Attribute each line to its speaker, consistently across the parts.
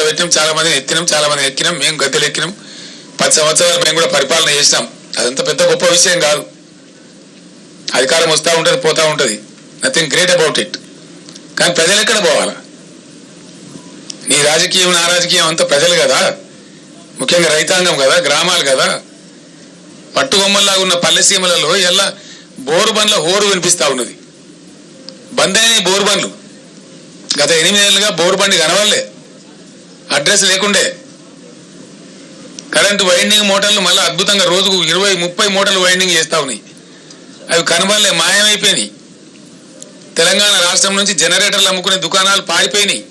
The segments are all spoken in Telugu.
Speaker 1: కూర్చోబెట్టినాం, చాలా మందిని ఎత్తినాం, చాలా మందిని ఎక్కినాం, మేము గద్దెలు ఎక్కినాం. 10 సంవత్సరాలు మేము కూడా పరిపాలన చేసినాం. అదంతా పెద్ద గొప్ప విషయం కాదు. అధికారం వస్తూ ఉంటుంది, పోతూ ఉంటుంది, నథింగ్ గ్రేట్ అబౌట్ ఇట్. కానీ ప్రజలు ఎక్కడ పోవాలా? నీ రాజకీయం నా రాజకీయం అంతా ప్రజలు కదా, ముఖ్యంగా రైతాంగం కదా, గ్రామాలు కదా. పట్టుబొమ్మల్లాగా ఉన్న పల్లెసీమలలో ఎలా బోరు బండ్ల హోరు వినిపిస్తూ ఉన్నది. బంద్ అయినాయి బోరు బండ్లు. గత 8 ఏళ్ళుగా బోరు బండి కనవల్లే, అడ్రస్ లేకుండే. కరెంటు వైండింగ్ మోటార్లు మళ్ళీ అద్భుతంగా రోజుకు 20-30 మోటార్లు వైండింగ్ చేస్తూ ఉన్నాయి. అవి కనబడలే, మాయమైపోయినాయి. తెలంగాణ రాష్ట్రం నుంచి జనరేటర్లు అమ్ముకునే దుకాణాలు పారిపోయినాయి.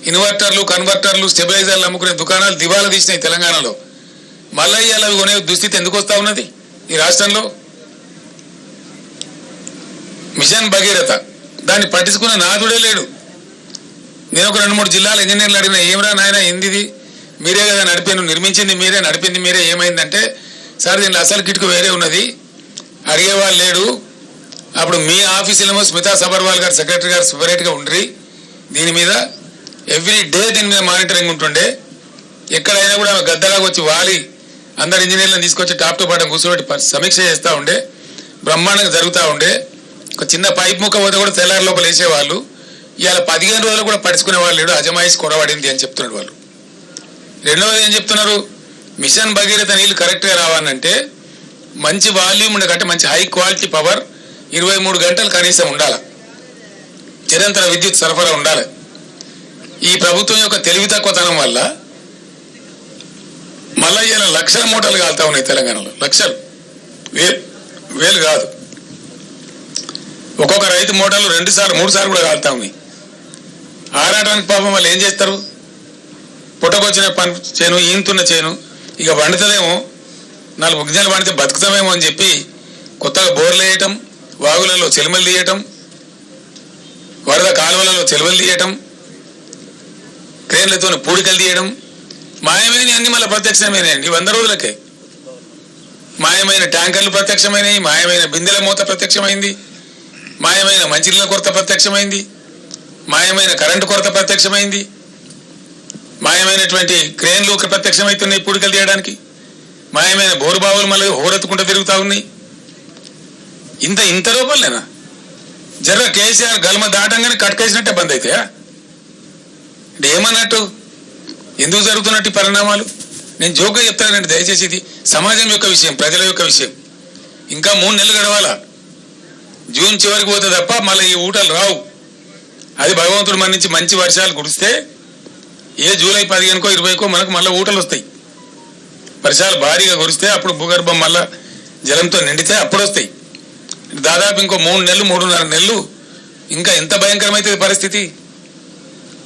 Speaker 1: ఇన్వర్టర్లు, కన్వర్టర్లు, స్టెబిలైజర్లు అమ్ముకునే దుకాణాలు దివాలా తీసినాయి తెలంగాణలో. మళ్ళీ ఇవాళ అవి కొనే దుస్థితి ఎందుకు వస్తూ ఉన్నది ఈ రాష్ట్రంలో? మిషన్ భగీరథ, దాన్ని పట్టించుకున్న నాదుడే లేడు. నేను ఒక 2-3 జిల్లాల ఇంజనీర్లు అడిగిన, ఏమరా నాయన ఏంది, మీరే కదా నడిపాను, నిర్మించింది మీరే, నడిపింది మీరే, ఏమైందంటే సార్ దీనిలో అసలు కిటుకు వేరే ఉన్నది, అడిగేవాళ్ళు లేడు. అప్పుడు మీ ఆఫీసులేమో స్మితా సబర్వాల్ గారు సెక్రటరీ గారు సపరేట్గా ఉండ్రి, దీని మీద ఎవ్రీ డే దీని మీద మానిటరింగ్ ఉంటుండే. ఎక్కడైనా కూడా గద్దలాగా వచ్చి వాలి అందరు ఇంజనీర్లను తీసుకొచ్చి టాప్ టు బాటం కూర్చోబెట్టి సమీక్ష చేస్తూ ఉండే, బ్రహ్మాండంగా జరుగుతూ ఉండే. ఒక చిన్న పైప్ ముక్క పోతే కూడా తెల్లారి లోపల వేసేవాళ్ళు. ఇవాళ 15 రోజులు కూడా పడుచుకునే వాళ్ళు లేడు, అజమాయిషి కొరబడింది అని చెప్తున్నాడు వాళ్ళు. రెండవది ఏం చెప్తున్నారు, మిషన్ భగీరథ నీళ్ళు కరెక్ట్గా రావాలంటే మంచి వాల్యూమ్ ఉండకంటే మంచి హై క్వాలిటీ పవర్ 23 గంటలు కనీసం ఉండాలి, నిరంతర విద్యుత్ సరఫరా ఉండాలి. ఈ ప్రభుత్వం యొక్క తెలివి తక్కువతనం వల్ల మళ్ళీ ఇలా లక్షల మూటలు కాలుతా ఉన్నాయి తెలంగాణలో. లక్షలు, వేలు కాదు. ఒక్కొక్క రైతు మూటలు 2 సార్లు 3 సార్లు కూడా కాలుతా ఉన్నాయి. ఆరాటానికి పాపం వాళ్ళు ఏం చేస్తారు, పుట్టకొచ్చిన పని చేను, ఈంతున్న చేను ఇక వండుతుందేమో, 4 గింజలు వండితే బతుకుతామేమో అని చెప్పి కొత్తగా బోర్లు వేయటం, వాగులలో చెలుమలు తీయటం, వరద కాలువలలో చెలువలు తీయటం, క్రేన్లతో పూడికలు తీయడం, మాయమైన అన్ని మళ్ళీ ప్రత్యక్షమైనాయండి 100 రోజులకే. మాయమైన ట్యాంకర్లు ప్రత్యక్షమైనవి, మాయమైన బిందెల మూత ప్రత్యక్షమైంది, మాయమైన మంచినీళ్ళ కొరత ప్రత్యక్షమైంది, మాయమైన కరెంటు కొరత ప్రత్యక్షమైంది, మాయమైనటువంటి క్రేన్లు ప్రత్యక్షమవుతున్నాయి పూడికలు తీయడానికి, మాయమైన బోరుబావులు మళ్ళీ హోరెత్తుకుంటూ తిరుగుతూ ఉన్నాయి. ఇంత రూపాయలేనా? జర్ర కేసీఆర్ గల్మ దాటంగానే కట్కేసినట్టే బంద్ అవుతాయా? అంటే ఏమన్నట్టు, ఎందుకు జరుగుతున్నట్టు పరిణామాలు? నేను జోక్గా చెప్తానండి, దయచేసి ఇది సమాజం యొక్క విషయం, ప్రజల యొక్క విషయం. ఇంకా 3 నెలలు గడవాలా, జూన్ చివరికి పోతే తప్ప మళ్ళీ ఈ ఊటలు రావు. అది భగవంతుడు మన నుంచి మంచి వర్షాలు కురిస్తే ఏ జూలై 15కో 20కో మనకు మళ్ళీ ఊటలు వస్తాయి. వర్షాలు భారీగా కురిస్తే అప్పుడు భూగర్భం మళ్ళా జలంతో నిండితే అప్పుడు వస్తాయి. దాదాపు ఇంకో 3 నెలలు 3.5 నెలలు ఇంకా ఎంత భయంకరమైతే పరిస్థితి.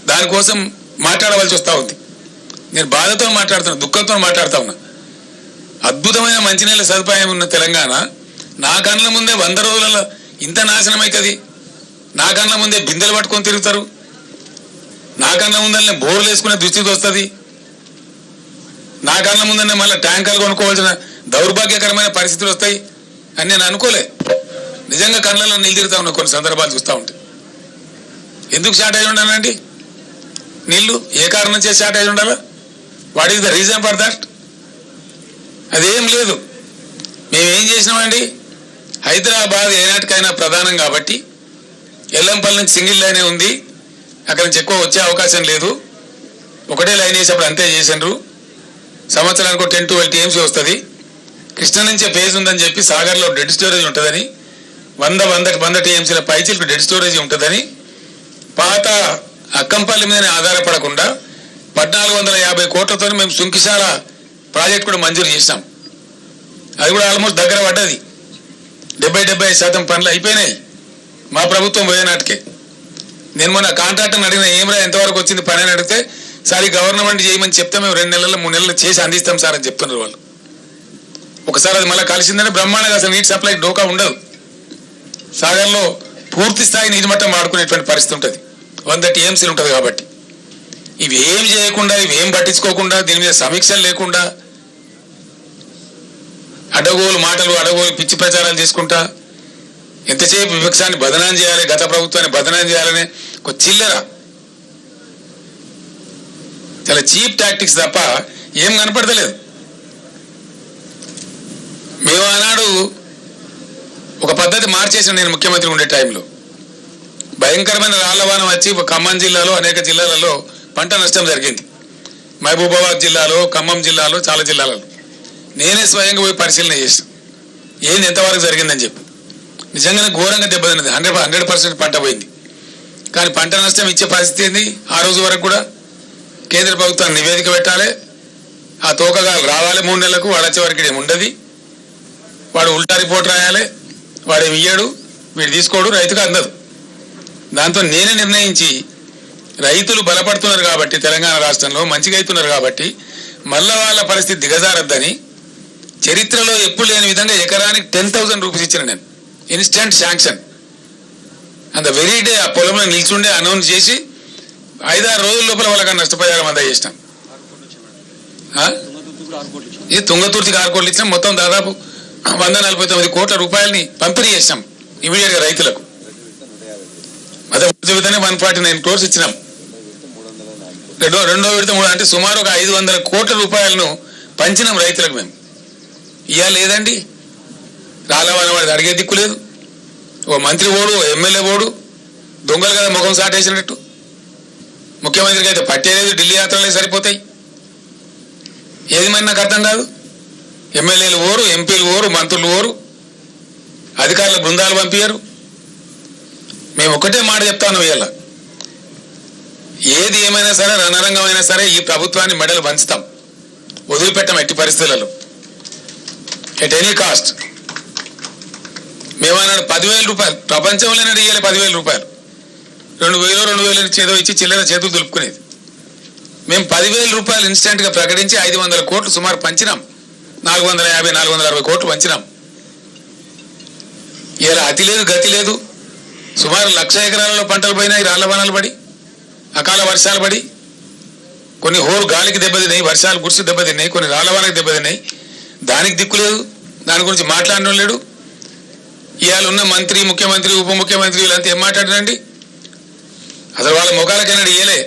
Speaker 1: దానికోసం మాట్లాడవలసి వస్తూ ఉంది. నేను బాధతో మాట్లాడుతున్నా, దుఃఖంతో మాట్లాడుతూ ఉన్నా. అద్భుతమైన మంచినీళ్ళ సదుపాయం ఉన్న తెలంగాణ నా కళ్ళ ముందే 100 రోజులలో ఇంత నాశనం అవుతుంది. నా కళ్ళ ముందే బిందెలు పట్టుకొని తిరుగుతారు, నా కళ్ళ ముందరనే బోర్లు వేసుకునే దుస్థితి వస్తుంది, నా కళ్ళ ముందరనే మళ్ళీ ట్యాంకర్లు కొనుక్కోవాల్సిన దౌర్భాగ్యకరమైన పరిస్థితులు వస్తాయి అని నేను అనుకోలే. నిజంగా కళ్ళలో నీళ్ళు తిరుగుతా ఉన్నా కొన్ని సందర్భాలు చూస్తూ ఉంటే. ఎందుకు షార్టేజ్ ఉండాలండి నీళ్లు? ఏ కారణం చేసి షార్టేజ్ ఉండాలా? What is the reason for that? అదేం లేదు. మేమేం చేసినామండి, హైదరాబాద్ ఏనాటికైనా ప్రధానం కాబట్టి ఎల్లంపల్లి నుంచి సింగిల్ లైనే ఉంది, అక్కడ నుంచి ఎక్కువ వచ్చే అవకాశం లేదు. ఒకటే లైన్ వేసేప్పుడు అంతే చేసిండ్రు. సంవత్సరానికి 10-12 TMC వస్తుంది. కృష్ణ నుంచే ఫేజ్ ఉందని చెప్పి సాగర్లో డెడ్ స్టోరేజ్ ఉంటుందని, 100 TMCల పైచిలకు డెడ్ స్టోరేజ్ ఉంటుందని, పాత అక్కంపల్లి మీద ఆధారపడకుండా 1450 కోట్లతో మేము సుంకిశాల ప్రాజెక్ట్ కూడా మంజూరు చేసినాం. అది కూడా ఆల్మోస్ట్ దగ్గర పడ్డది. 70-75% పనులు అయిపోయినాయి మా ప్రభుత్వం పోయేనాటికే. నేను మొన్న కాంట్రాక్టర్ని అడిగిన, ఏమరా ఎంతవరకు వచ్చింది పని అని అడిగితే, సార్ ఈ గవర్నమెంట్ చేయమని చెప్తే మేము 2 నెలలు 3 నెలలు చేసి అందిస్తాం సార్ అని చెప్తున్నారు వాళ్ళు. ఒకసారి అది మళ్ళీ కలిసిందంటే బ్రహ్మాండంగా అసలు నీటి సప్లై డోకా ఉండదు. సాగర్లో పూర్తి స్థాయి నీటి మట్టం వాడుకునేటువంటి పరిస్థితి ఉంటుంది, 100 TMCలు ఉంటుంది. కాబట్టి ఇవి ఏం చేయకుండా, ఇవి ఏం పట్టించుకోకుండా, దీని మీద సమీక్షలు లేకుండా అడగోలు మాటలు, అడగోలు పిచ్చి ప్రచారాలు చేసుకుంటా ఎంతసేపు విపక్షాన్ని బదనాం చేయాలి, గత ప్రభుత్వాన్ని బదనాం చేయాలనే ఒక చిల్లర చాలా చీప్ టాక్టిక్స్ తప్ప ఏం కనపడతలేదు. మేము ఆనాడు ఒక పద్ధతి మార్చేసిన, నేను ముఖ్యమంత్రి ఉండే టైంలో భయంకరమైన రాళ్లవానం వచ్చి ఖమ్మం జిల్లాలో అనేక జిల్లాలలో పంట నష్టం జరిగింది. మహబూబాబాద్ జిల్లాలో, ఖమ్మం జిల్లాలో, చాలా జిల్లాలలో నేనే స్వయంగా పోయి పరిశీలన చేసిన ఏంది ఎంతవరకు జరిగిందని చెప్పి. నిజంగానే ఘోరంగా దెబ్బతిన్నది. 100% పంట పోయింది. కానీ పంట నష్టం ఇచ్చే పరిస్థితి ఏంది? ఆ రోజు వరకు కూడా కేంద్ర ప్రభుత్వం నివేదిక పెట్టాలి, ఆ తోకగాలు రావాలి 3 నెలలకు, వాడు వచ్చే వరకు ఏమి ఉండదు, వాడు ఉల్టా రిపోర్ట్ రాయాలి, వాడేమి ఇయ్యాడు, వీడు తీసుకోడు, రైతుకు అందదు. దాంతో నేనే నిర్ణయించి రైతులు బలపడుతున్నారు కాబట్టి తెలంగాణ రాష్ట్రంలో మంచిగా అవుతున్నారు కాబట్టి మళ్ళా వాళ్ళ పరిస్థితి దిగజారద్దని చరిత్రలో ఎప్పుడు లేని విధంగా ఎకరానికి 10,000 రూపీస్ ఇచ్చిన నేను, ఇన్స్టెంట్ శాంక్షన్. అంత వెరీ డే ఆ పొలంలో నిల్చుండే అనౌన్స్ చేసి 5-6 రోజుల లోపల వాళ్ళకి నష్టపరిహారం అంతా చేసినాం. ఇది తుంగతుర్తికి 6 కోట్లు ఇచ్చినాం. మొత్తం దాదాపు 149 కోట్ల రూపాయలని పంపిణీ చేసినాం ఇమీడియట్ గా రైతులకు. అదే విధంగా 149 crores ఇచ్చినాం. రెండో విడత 3 అంటే సుమారు ఒక 500 కోట్ల రూపాయలను పంచినాం రైతులకు మేము. ఇవాళ లేదండి, రాలవాని వాడికి అడిగే దిక్కు లేదు. ఓ మంత్రి ఓడు, ఎమ్మెల్యే ఓడు, దొంగలు కదా ముఖం సాటేసినట్టు. ముఖ్యమంత్రికి అయితే పట్టేలేదు, ఢిల్లీ యాత్రలే సరిపోతాయి. ఏది మరి నాకు అర్థం కాదు. ఎమ్మెల్యేలు ఓరు, ఎంపీలు ఓరు, మంత్రులు ఓరు, అధికారుల బృందాలు పంపించారు. మేము ఒకటే మాట చెప్తాను, ఇవాళ ఏది ఏమైనా సరే, రణరంగం అయినా సరే ఈ ప్రభుత్వాన్ని మెడలు వంచుతాం, వదిలిపెట్టాం ఎట్టి పరిస్థితులలో, ఎట్ ఎనీ కాస్ట్. మేమన్నాడు 10,000 రూపాయలు ప్రపంచంలోనే ఇవ్వాలి, 10,000 రూపాయలు, 2,000 చేదో ఇచ్చి చిల్లర చేతులు దులుపుకునేది. మేము 10,000 రూపాయలు ఇన్స్టెంట్ గా ప్రకటించి 500 కోట్లు సుమారు పంచినాం. 450-460 కోట్లు పంచినాం. ఇలా అతి లేదు గతి లేదు. సుమారు 1,00,000 ఎకరాలలో పంటలు పోయినాయి, రాళ్లవానాలు పడి, అకాల వర్షాలు పడి, కొన్ని హోరు గాలికి దెబ్బతిన్నాయి, వర్షాలు గుర్సి దెబ్బతిన్నాయి, కొన్ని రాళ్లవానకి దెబ్బతిన్నాయి. దానికి దిక్కు లేదు, దాని గురించి మాట్లాడడం లేడు. ఇవాళ ఉన్న మంత్రి, ముఖ్యమంత్రి, ఉప ముఖ్యమంత్రి వీళ్ళంతా ఏం మాట్లాడారండి? అసలు వాళ్ళ ముఖాలకైనా ఇయ్యలే.